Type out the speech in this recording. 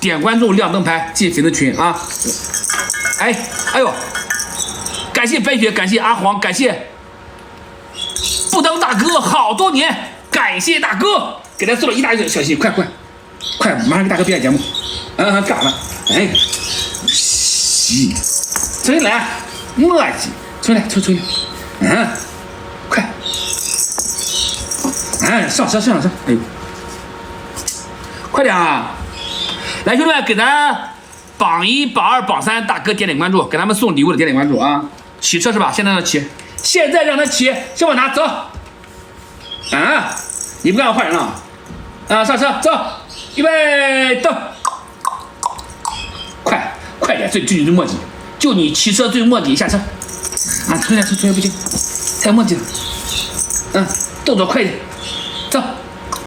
点关注，亮灯牌，进粉丝群啊！哎呦，感谢白雪，感谢阿黄，感谢不当大哥好多年，感谢大哥，给他做了一大堆小心，快，马上给大哥表演节目。干了，哎，洗，重新来，磨叽，重新来，快，上，哎呦，快点啊！来，兄弟们，给咱榜1、榜2、榜3大哥点关注，给他们送礼物的点关注啊！骑车是吧？现在让他骑，先往哪走？你不干换人了？上车走，预备动！快点，最磨叽，就你骑车最磨叽，下车！车不行，太磨叽了。动作快点。